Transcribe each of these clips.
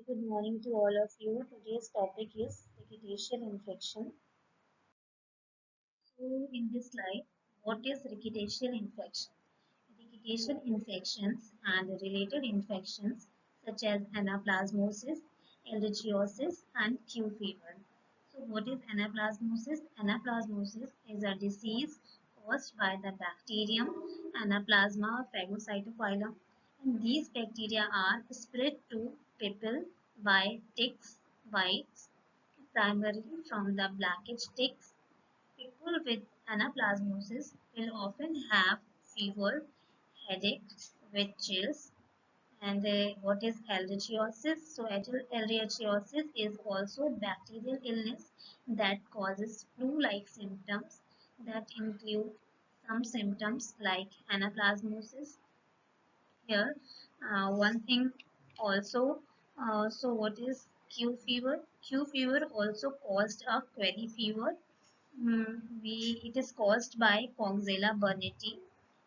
Good morning to all of you. Today's topic is rickettsial infection. So, in this slide, what is rickettsial infection? Rickettsial infections and related infections such as anaplasmosis, ehrlichiosis, and Q fever. So, what is anaplasmosis? Anaplasmosis is a disease caused by the bacterium Anaplasma phagocytophilum, and these bacteria are spread to people by ticks bites, primarily from the blackish ticks. People with anaplasmosis will often have fever, headache with chills, and what is ehrlichiosis? So, ehrlichiosis is also bacterial illness that causes flu-like symptoms that include some symptoms like anaplasmosis. Here, one thing also, so what is Q fever? Q fever also caused a query fever. It is caused by Coxella burnetii.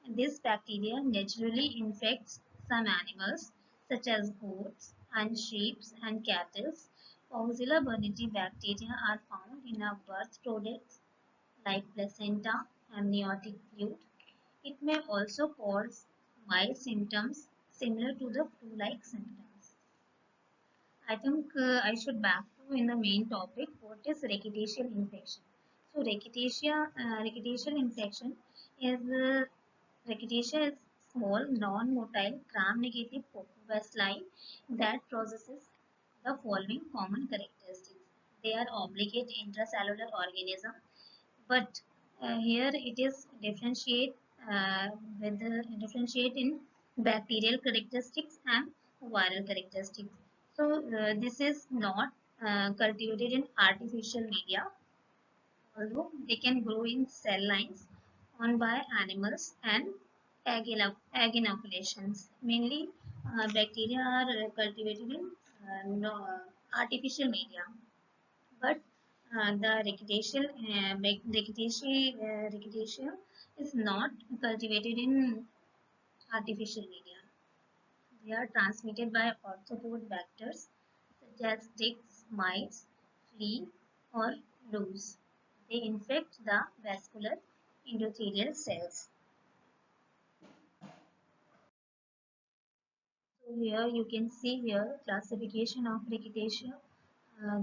This bacteria naturally infects some animals such as goats and sheep and cattle. Coxella burnetii bacteria are found in our birth products like placenta, amniotic fluid. It may also cause mild symptoms similar to the flu-like symptoms. I think I should back to in the main topic. What is rickettsial infection? So rickettsial infection is rickettsia is small non-motile gram-negative bacilli that possesses the following common characteristics. They are obligate intracellular organism, but here it is uh, differentiate in bacterial characteristics and viral characteristics. So this is not cultivated in artificial media, although they can grow in cell lines on by animals and egg inoculations. Mainly, bacteria are cultivated in no, artificial media, but the rickettsia is not cultivated in artificial media. They are transmitted by arthropod vectors such as ticks, mites, flea, or loose. They infect the vascular endothelial cells. So here you can see here classification of rickettsia.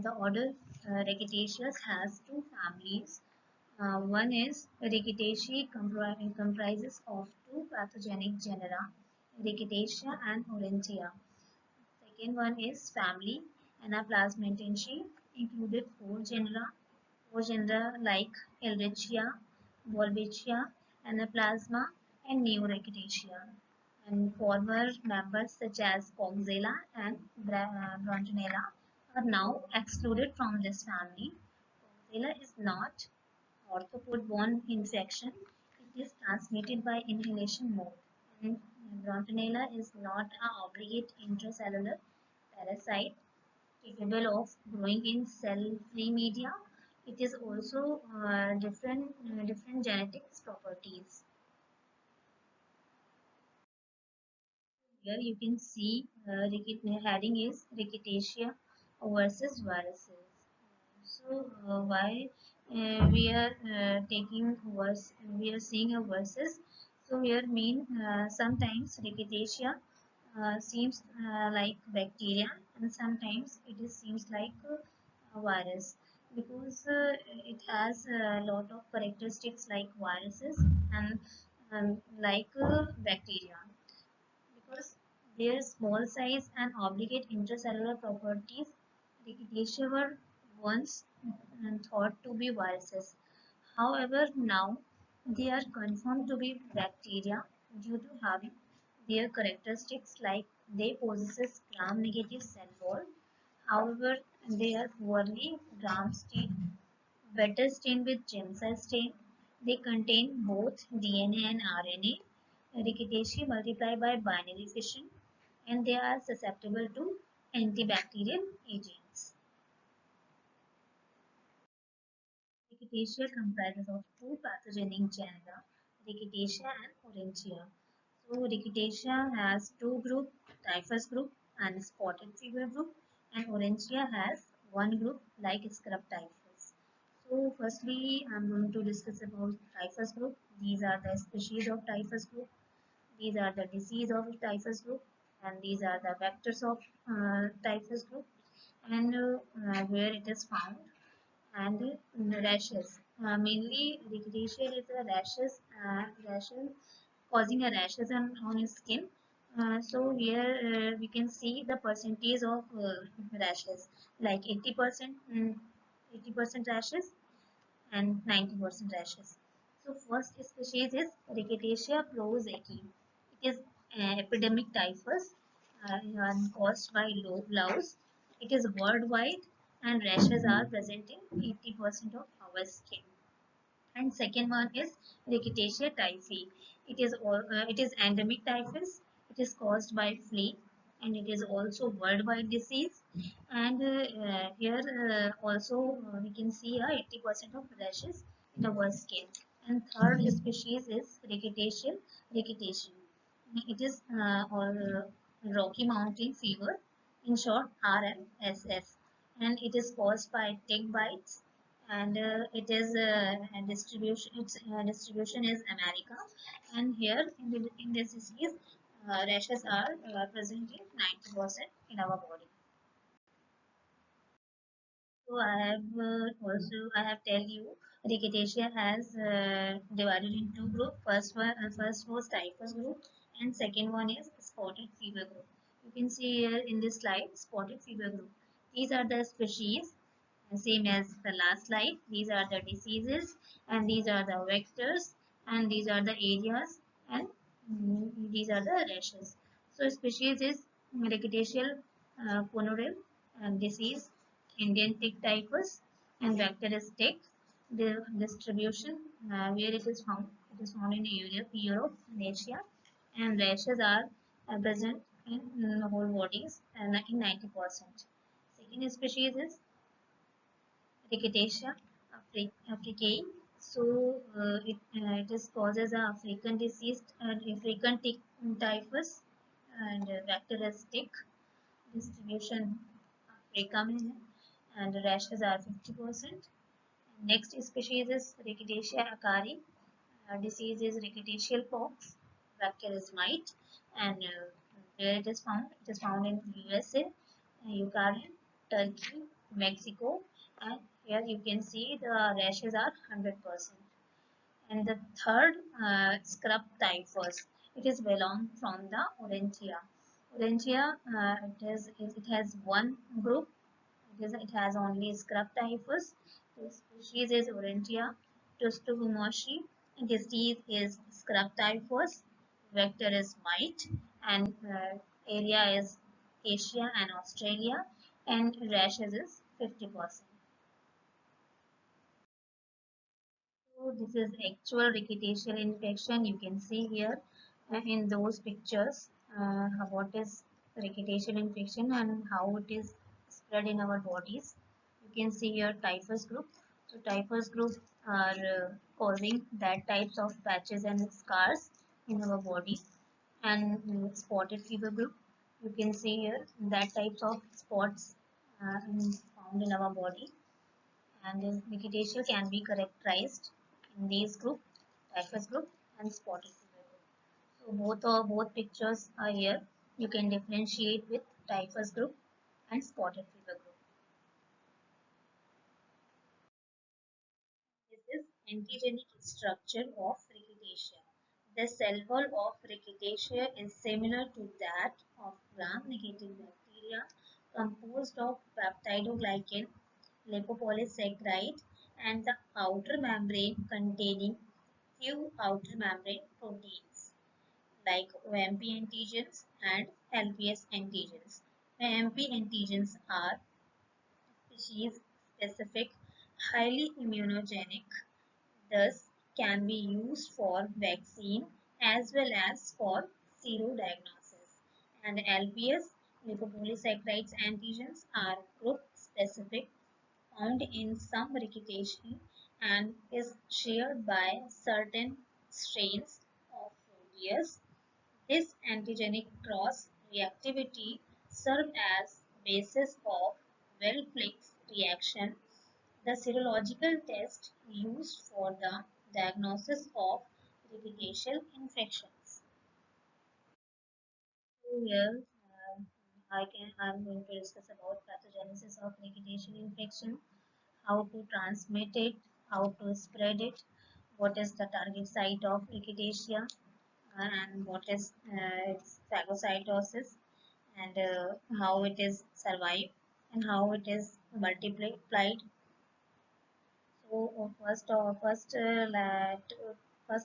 The order Rickettsia has two families. One is Rickettsia comprises of two pathogenic genera, Rickettsia and Aurantia. Second one is family Anaplasmatensi, included four genera like Ehrlichia, Wolbachia, Anaplasma, and Neorickettsia. And former members such as Coxella and Brontonella are now excluded from this family. Coxella is not arthropod-borne infection. It is transmitted by inhalation mode. And Brontonella is not an obligate intracellular parasite capable of growing in cell-free media. It is also different genetics properties. Here you can see heading is Rickettsia versus viruses. So why we are taking verse, we are seeing a versus. So here mean sometimes Rickettsia seems like bacteria, and sometimes it is seems like a virus, because it has a lot of characteristics like viruses and like bacteria, because their small size and obligate intracellular properties. Rickettsia were once thought to be viruses. However, now they are confirmed to be bacteria due to having their characteristics like they possess gram-negative cell wall. However, they are poorly gram-stained, better stained with Giemsa stain. They contain both DNA and RNA. Rickettsia multiply by binary fission, and they are susceptible to antibacterial agents. Rickettsia comprises of two pathogenic genera, Rickettsia and Aurantia. So Rickettsia has two groups, typhus group and spotted fever group. and Orangia has one group like scrub typhus. So firstly, I'm going to discuss about typhus group. These are the species of typhus group. These are the disease of typhus group, and these are the vectors of typhus group, and where it is found, and rashes. Mainly, rickettsia is a rashes causing a rashes on his skin. So here we can see the percentage of rashes, like 80%, 80% rashes and 90% rashes. So first species is Rickettsia prowazekii. It is epidemic typhus and caused by louse. It is worldwide and rashes are present in 80% of our skin. And second one is Rickettsia typhi. It is endemic typhus. It is caused by flea and it is also worldwide disease. And here also we can see 80% of rashes in our skin. And third species is Rickettsia. It is Rocky Mountain fever, in short RMSF, and it is caused by tick bites, and it is distribution. Its distribution is America, and here in this disease, rashes are present in 90% in our body. So I have tell you Rickettsia has divided in two group. First was typhus group and second one is spotted fever group. You can see here in this slide spotted fever group. These are the species, same as the last slide. These are the diseases and these are the vectors and these are the areas and these are the rashes. So species is Rickettsia gonorrhea and disease, Indian tick typhus, and vector is tick. The distribution where it is found in Europe and Asia, and rashes are present in the whole bodies and in 90%. Second species is Rickettsia africae. So it is causes a African disease and African tick typhus and vector is tick. Distribution Africa में and rashes are 50%. Next species is Rickettsia acari. Disease is rickettsial pox. Vector is mite, and where it is found? It is found in USA, Ukraine, Turkey, Mexico, and here you can see the rashes are 100%. And the third scrub typhus. It is belong from the Orangia. Orangia, it has one group. It has only scrub typhus. The species is Orangia tsutomushi. Disease is scrub typhus. Vector is mite, and area is Asia and Australia, and rashes is 50%. So this is actual rickettsial infection. You can see here in those pictures what is rickettsial infection and how it is spread in our bodies. You can see here typhus group. So typhus group are causing that types of patches and scars in our body, and spotted fever group. You can see here that types of spots found in our body, and this vegetation can be characterized in these group, typhus group and spotted fever group. So both pictures are here. You can differentiate with typhus group and spotted fever group. This is antigenic structure of rickettsia. The cell wall of rickettsia is similar to that of gram-negative bacteria, composed of peptidoglycan, lipopolysaccharide, and the outer membrane containing few outer membrane proteins like OMP antigens and LPS antigens. OMP antigens are species specific, highly immunogenic, thus can be used for vaccine as well as for serodiagnosis. And LPS, lipopolysaccharides antigens, are group specific, found in some rickettsia and is shared by certain strains of Proteus. This antigenic cross reactivity serves as basis of Well-Flix reaction, the serological test used for the diagnosis of rickettsial infections. So here, I'm going to discuss about pathogenesis of rickettsial infection, how to transmit it, how to spread it, what is the target site of rickettsia, and what is its phagocytosis, and how it is survived and how it is multiplied. So first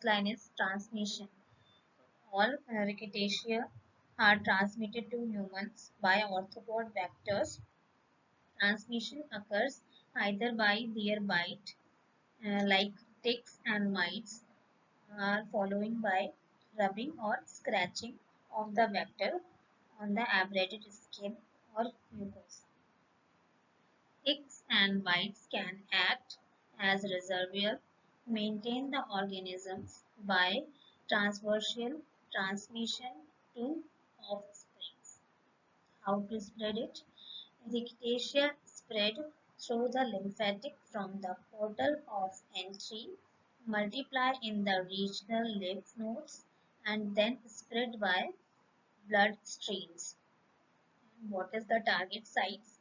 line is transmission. All rickettsia are transmitted to humans by arthropod vectors. Transmission occurs either by their bite, like ticks and mites, following by rubbing or scratching of the vector on the abraded skin or mucosa. Ticks and mites can act as reservoir, maintain the organisms by transversal transmission to offsprings. How to spread it? Rickettsia spread through the lymphatic from the portal of entry, multiply in the regional lymph nodes, and then spread by blood streams. What is the target sites?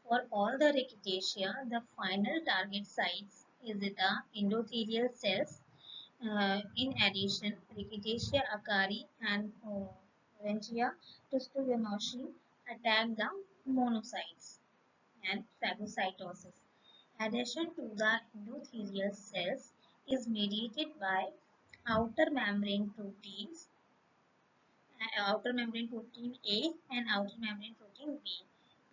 For all the rickettsia, the final target sites is the endothelial cells. In addition, Rickettsia acari and Orangia tustulinosi attack the monocytes and phagocytosis. Adhesion to the endothelial cells is mediated by outer membrane proteins, outer membrane protein A and outer membrane protein B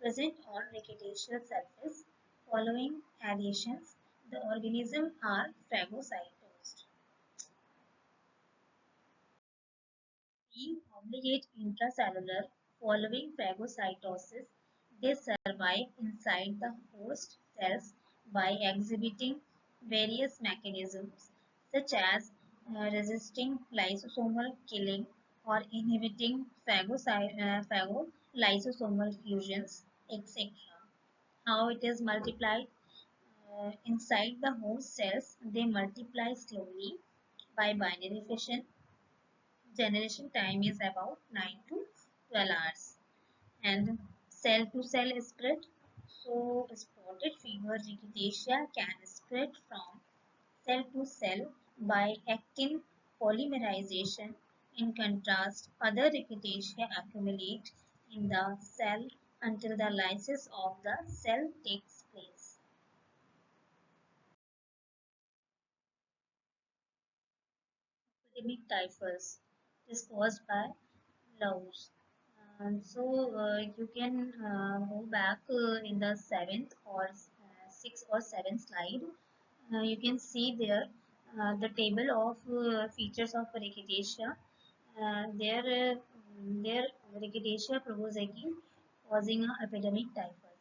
present on rickettsia surface. Following adhesions, the organism are phagocytosed. Being obligate intracellular following phagocytosis, they survive inside the host cells by exhibiting various mechanisms such as resisting lysosomal killing or inhibiting phagolysosomal fusions, etc. How it is multiplied? Inside the host cells, they multiply slowly by binary fission. Generation time is about 9 to 12 hours. And cell to cell spread. So spotted fever rickettsia can spread from cell to cell by actin polymerization. In contrast, other rickettsia accumulate in the cell until the lysis of the cell takes place. Epidemic typhus is caused by louse. You can go back in the seventh or sixth or seventh slide. You can see there the table of features of rickettsia. Their rickettsia prevozaki causing an epidemic typhus.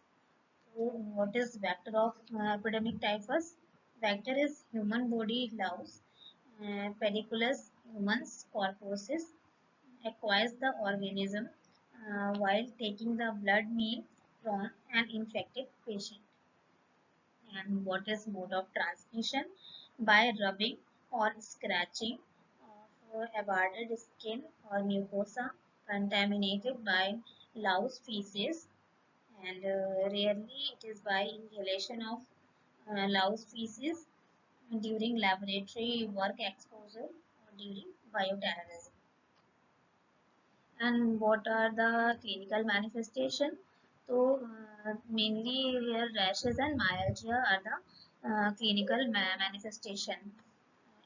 So, what is vector of epidemic typhus? Vector is human body louse, pediculus humans corposis acquires the organism while taking the blood meal from an infected patient. And what is mode of transmission? By rubbing or scratching of abraded skin or mucosa contaminated by louse feces, and rarely it is by inhalation of louse feces during laboratory work exposure or during bioterrorism. And what are the clinical manifestation? So mainly here rashes and myalgia are the clinical manifestation.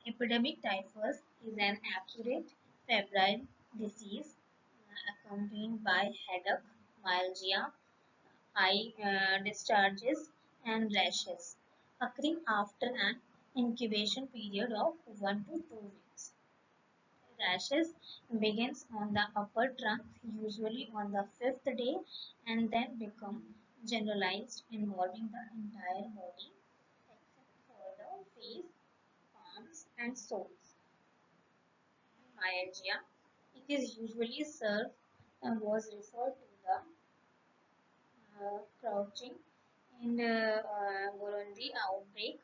Epidemic typhus is an acute febrile disease accompanied by headache, myalgia, eye discharges, and rashes, occurring after an incubation period of 1 to 2 weeks. Rashes begins on the upper trunk, usually on the fifth day, and then become generalized, involving the entire body except for the face, palms, and soles. Myalgia. It is usually served and was referred to the crouching in Burundi outbreak,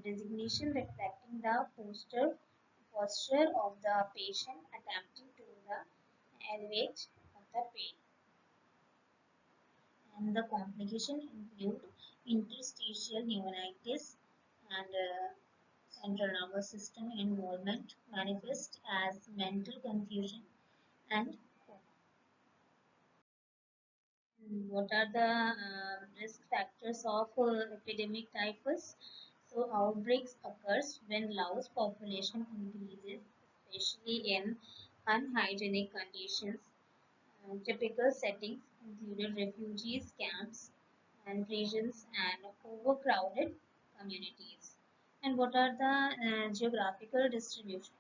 designation reflecting the posture of the patient attempting to the elevate of the pain. And the complication include interstitial pneumonitis and central nervous system involvement manifest as mental confusion and what are the risk factors of epidemic typhus? So outbreaks occurs when large population increases, especially in unhygienic conditions. Typical settings included refugees camps and prisons and overcrowded communities. And what are the geographical distribution?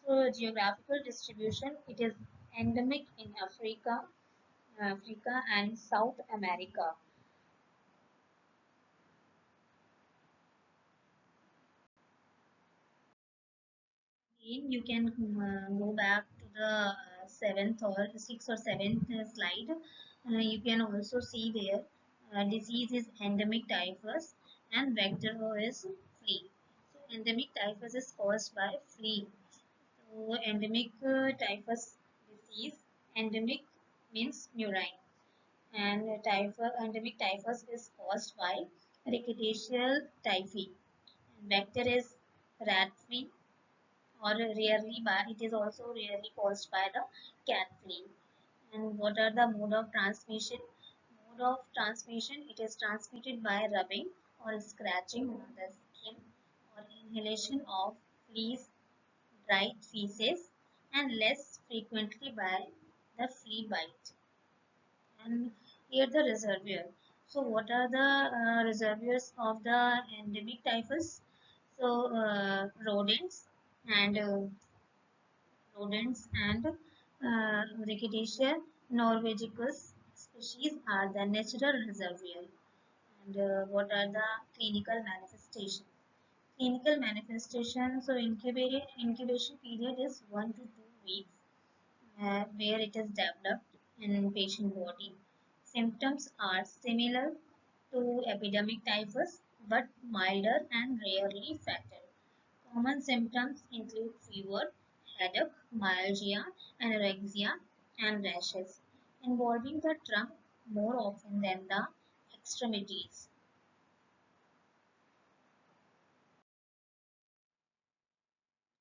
So geographical distribution, it is endemic in Africa and South America. Again, you can go back to the seventh or sixth or seventh slide. You can also see there disease is endemic typhus and vector is flea. So endemic typhus is caused by flea. So endemic typhus disease, endemic means murine, and endemic typhus is caused by rickettsia typhi. Vector is rat flea or rarely by it is also rarely caused by the cat flea. And what are the mode of transmission? Mode of transmission, it is transmitted by rubbing or scratching on the skin or inhalation of fleas, dried feces, and less frequently by the flea bite. And here the reservoir. So what are the reservoirs of the endemic typhus? So and rodents and Rickettsia norvegicus species are the natural reservoir. And what are the clinical manifestations? Clinical manifestations, so incubation period is 1 to 2 weeks, where it is developed in patient body. Symptoms are similar to epidemic typhus but milder and rarely fatal. Common symptoms include fever, headache, myalgia, anorexia, and rashes, involving the trunk more often than the extremities.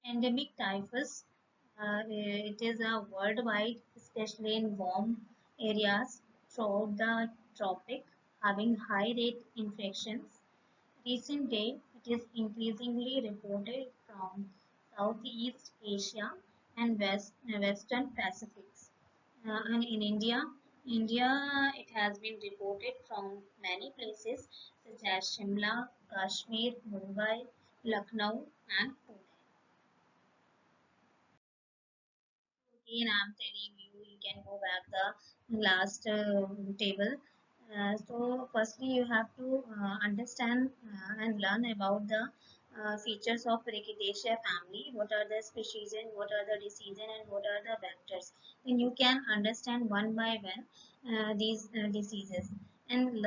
Endemic typhus, it is a worldwide, especially in warm areas throughout the tropic, having high rate infections. Recent day, it is increasingly reported from Southeast Asia and Western Pacific. And in India, it has been reported from many places such as Shimla, Kashmir, Mumbai, Lucknow, and Pune. Again, I'm telling you, you can go back the last table. So firstly, you have to understand and learn about the features of Rickettsia family. What are the species and what are the diseases and what are the vectors. Then you can understand one by one these diseases. And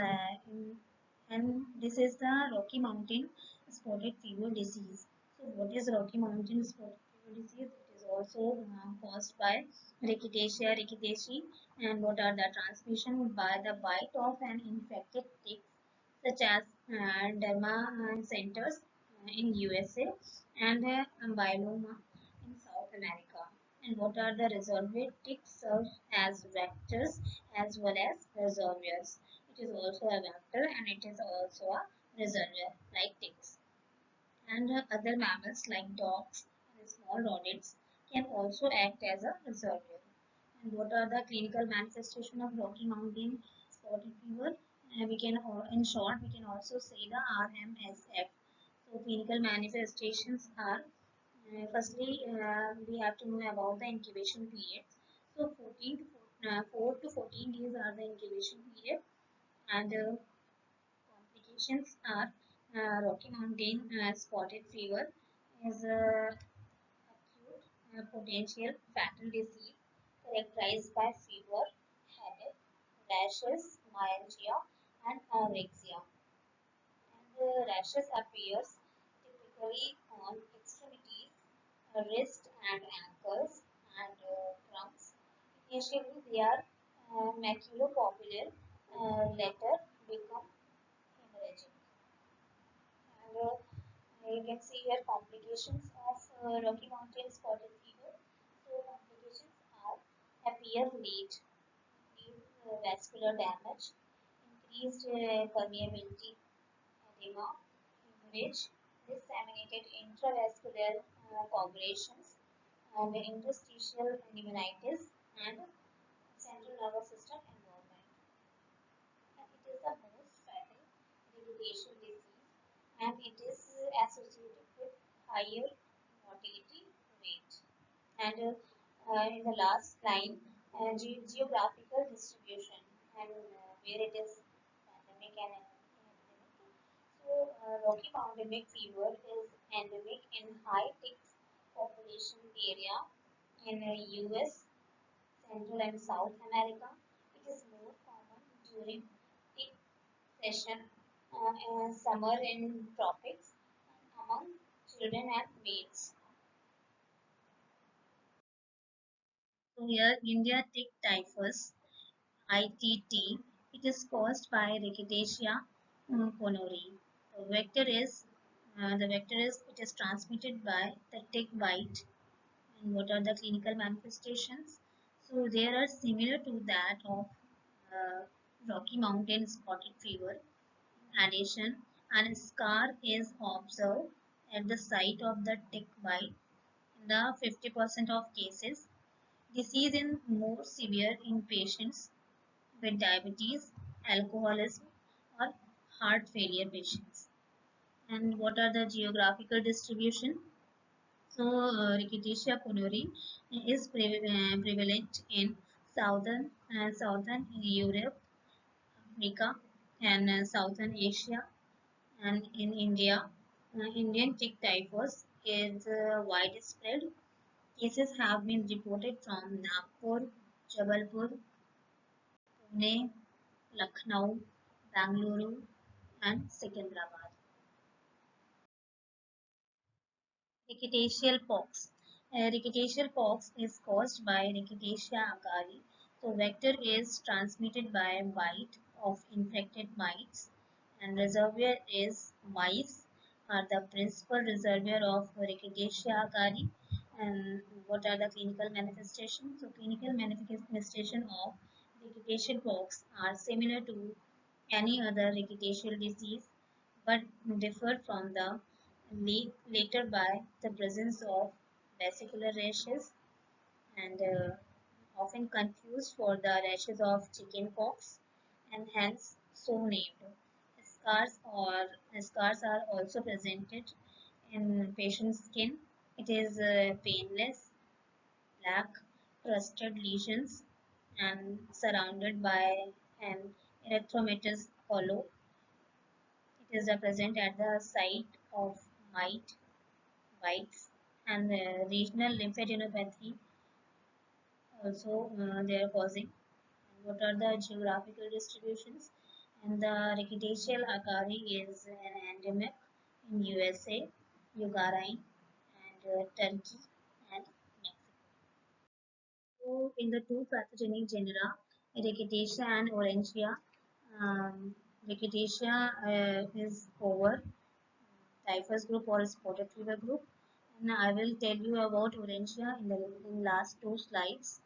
this is the Rocky Mountain spotted fever disease. So what is Rocky Mountain spotted fever disease? It is also caused by Rickettsia, and what are the transmission by the bite of an infected tick such as derma centers in USA and bioloma in South America. And what are the reservoir ticks serve as vectors as well as reservoirs. It is also a vector and it is also a reservoir like ticks. And other mammals like dogs and small rodents can also act as a reservoir. And what are the clinical manifestation of Rocky Mountain spotted fever? We can, in short, we can also say the RMSF. So clinical manifestations are firstly we have to know about the incubation period. So 4 to 14 days are the incubation period, and complications are Rocky Mountain spotted fever is acute potential fatal disease characterized by fever, headache, rashes, myalgia, and anorexia. And the rashes appears typically on extremities, wrist and ankles, and trunks. Initially, they are maculopapular, later become hemorrhagic. And you can see here complications of Rocky Mountain spotted fever. So complications are appear late, increased vascular damage, increased permeability, edema, hemorrhage, disseminated intravascular coagulations, and interstitial pneumonitis, and central nervous system involvement. And it is the most fatal irrigation disease, and it is associated with higher mortality rate. And in the last line, geographical distribution, and where it is pandemic and epidemic. So, Rocky Mountain fever is endemic in high tick population area in US, Central and South America. It is more common during peak session and summer in tropics among children and males. So here India tick typhus ITT. It is caused by Rickettsia conuri. The vector is it is transmitted by the tick bite. And what are the clinical manifestations? So they are similar to that of Rocky Mountain spotted fever. In addition, an scar is observed at the site of the tick bite in the 50% of cases. Disease is more severe in patients with diabetes, alcoholism, or heart failure patients. And what are the geographical distribution? So, Rickettsia conuri is prevalent in southern Europe, Africa, and southern Asia, and in India. Indian tick typhus is widespread. Cases have been reported from Nagpur, Jabalpur, Pune, Lucknow, Bangalore, and Secunderabad. Rickettsial pox. Rickettsial pox is caused by Rickettsia acari. So vector is transmitted by bite of infected mites, and reservoir is mice are the principal reservoir of Rickettsia acari. And what are the clinical manifestations? So clinical manifestation of rickettsial pox are similar to any other rickettsial disease, but differ from the later by the presence of vesicular rashes, and often confused for the rashes of chickenpox, and hence so named. Scars are also presented in patient's skin. It is painless, black, crusted lesions, and surrounded by an erythematous hollow. It is present at the site of mite bites, and regional lymphadenopathy also they are causing. And what are the geographical distributions? And the Rickettsia acari is an endemic in USA, Ukraine, and Turkey, and Mexico. So, in the two pathogenic genera, Rickettsia and Orangia, um, Rickettsia is over typhus group or spotted fever group. And I will tell you about Orangia in the last two slides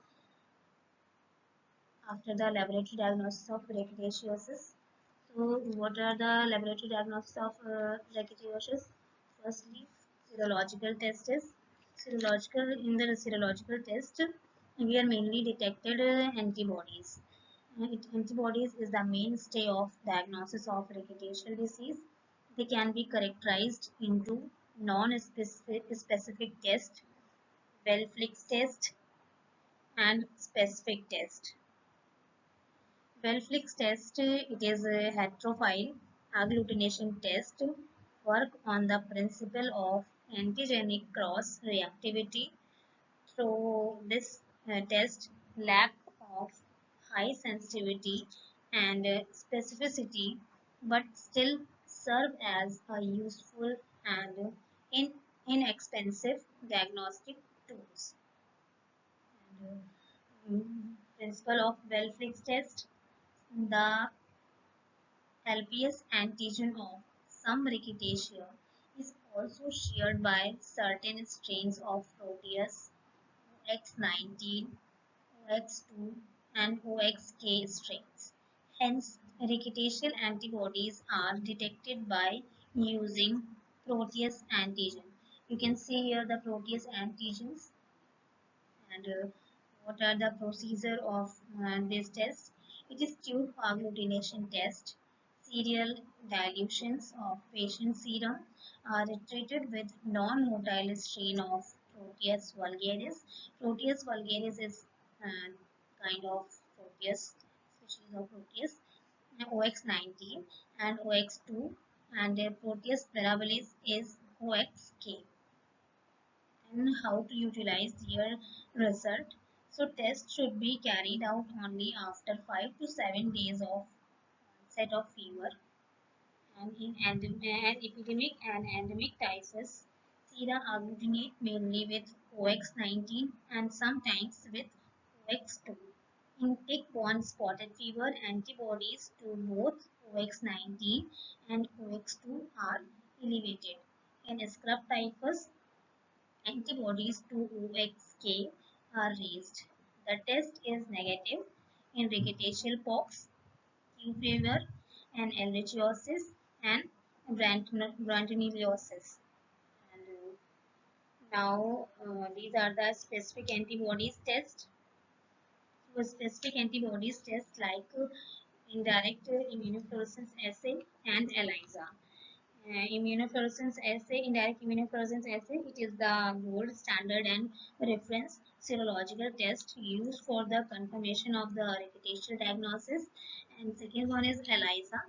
after the laboratory diagnosis of rickettsiosis. So, what are the laboratory diagnosis of rickettsiosis? Firstly, serological tests. In the serological test, we are mainly detected antibodies. Antibodies is the mainstay of diagnosis of rickettsial disease. They can be characterized into non-specific test, Welflick's test, and specific test. Welflick's test it is a heterophile agglutination test work on the principle of antigenic cross reactivity through this test lack of high sensitivity and specificity, but still serve as a useful and in, inexpensive diagnostic tools. And, principle of Welflig's test. The LPS antigen of some rickettsia is also shared by certain strains of Proteus OX19, OX2, and OXK strains. Hence, rickettsial antibodies are detected by using Proteus antigen. You can see here the Proteus antigens and what are the procedure of this test. It is tube agglutination test. Serial dilutions of patient serum are treated with non-motile strain of Proteus vulgaris. Proteus vulgaris is uh, kind of Proteus, species of Proteus, OX19 and OX2, and Proteus mirabilis is OXK. And how to utilize their result. So test should be carried out only after 5 to 7 days of onset of fever, and in epidemic and endemic typhus, sera agglutinate mainly with OX19 and sometimes with OX2. In tick-borne spotted fever, antibodies to both OX19 and OX2 are elevated. In scrub typhus, antibodies to OXK are raised. The test is negative in rickettsial pox, Q fever, and ehrlichiosis and brantoniliosis. And now these are the specific antibodies test. So specific antibodies test like indirect immunofluorescence assay and ELISA. Immunofluorescence assay, indirect immunofluorescence assay, it is the gold standard and reference serological test used for the confirmation of the reputational diagnosis. And second one is ELISA.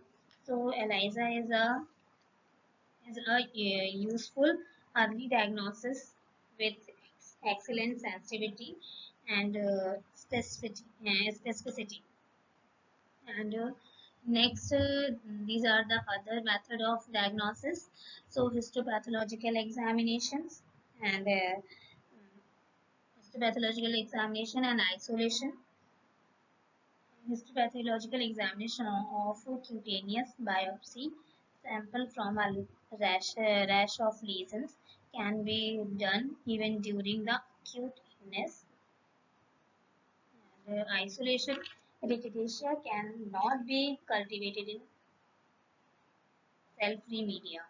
So ELISA is a useful early diagnosis with excellent sensitivity and specificity. And next, these are the other method of diagnosis. So histopathological examinations and histopathological examination and isolation. Histopathological examination of cutaneous biopsy sample from a rash of lesions can be done even during the acute illness. And, isolation rickettsia cannot be cultivated in cell-free media.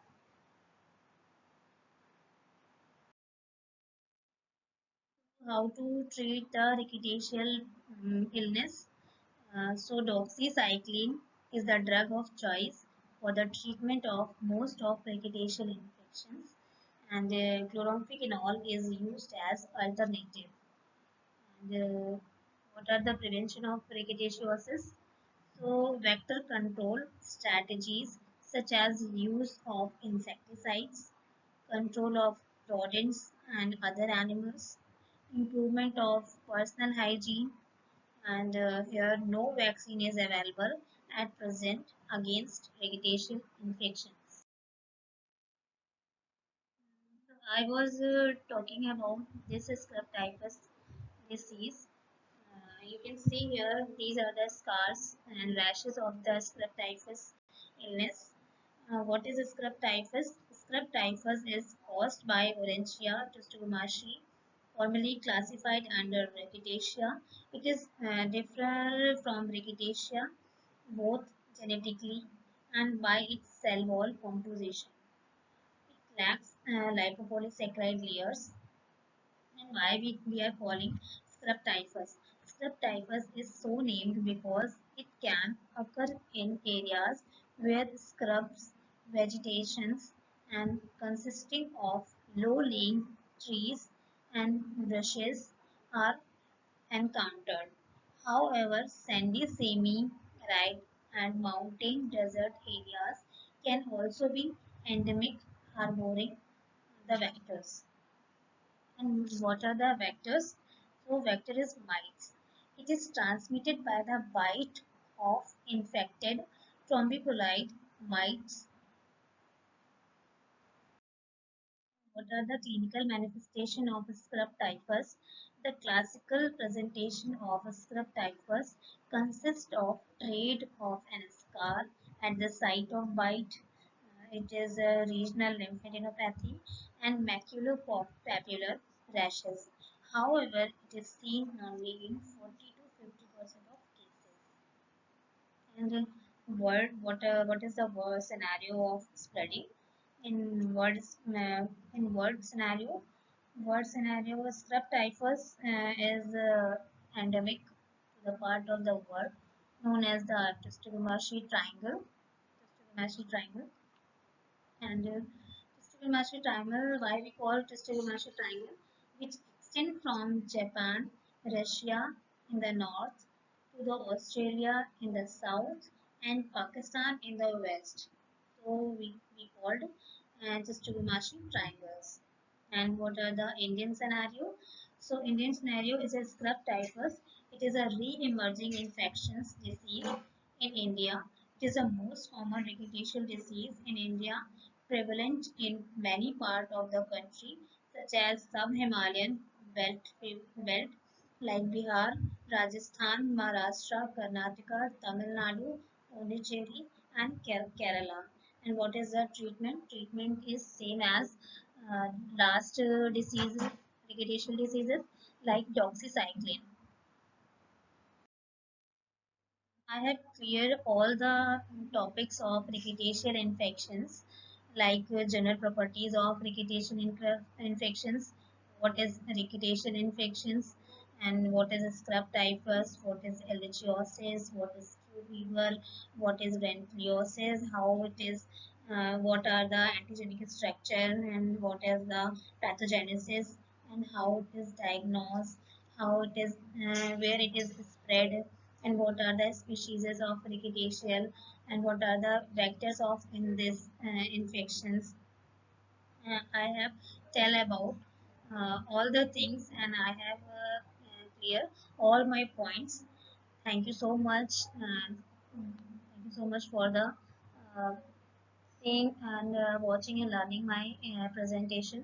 How to treat the rickettsial illness? So doxycycline is the drug of choice for the treatment of most of rickettsial infections, and chloramphenicol is used as alternative. And what are the prevention of rickettsiosis? So vector control strategies such as use of insecticides, control of rodents and other animals, improvement of personal hygiene, and here no vaccine is available at present against vegetation infections. I was talking about this scrub typhus disease. You can see here these are the scars and rashes of the scrub typhus illness. What is scrub typhus? Scrub typhus is caused by Orencia tsutomashi, formerly classified under Rickettsia. It is different from Rickettsia both genetically and by its cell wall composition. It lacks lipopolysaccharide layers, and why we are calling scrub typhus. Scrub typhus is so named because it can occur in areas where scrubs, vegetations, and consisting of low-lying trees and bushes are encountered. However, sandy semi-arid and mountain desert areas can also be endemic, harboring the vectors. And what are the vectors? So vector is mites. It is transmitted by the bite of infected trombiculite mites. What are the clinical manifestation of scrub typhus? The classical presentation of scrub typhus consists of trade of an scar at the site of bite. It is a regional lymphadenopathy and maculopapular rashes. However, it is seen only in 40 to 50% of cases. And what is the word scenario of spreading? In word scenario, scrub typhus is endemic to the part of the world known as the Testugamashi Triangle. Testugamashi Triangle. And Testugamashi Triangle, why we call Testugamashi Triangle, which extend from Japan, Russia in the north to the Australia in the south and Pakistan in the west. So we called Testugamashi Triangles. And what are the Indian scenario? So Indian scenario is a scrub typhus. It is a re-emerging infections disease in India. It is the most common rickettsial disease in India, prevalent in many parts of the country, such as sub-Himalayan belt like Bihar, Rajasthan, Maharashtra, Karnataka, Tamil Nadu, Pondicherry, and Kerala. And what is the treatment? Treatment is same as last diseases, rickettsial diseases like doxycycline. I have cleared all the topics of rickettsial infections, like general properties of infections, what is rickettsial infections, and what is scrub typhus, what is ehrlichiosis, what is Q fever, what is rentliosis, how it is, what are the antigenic structure, and what is the pathogenesis, and how it is diagnosed, how it is, where it is spread, and what are the species of rickettsial, and what are the vectors of in this infections. I have tell about all the things, and I have clear all my points. Thank you so much. Thank you so much for the seeing and watching and learning my presentation.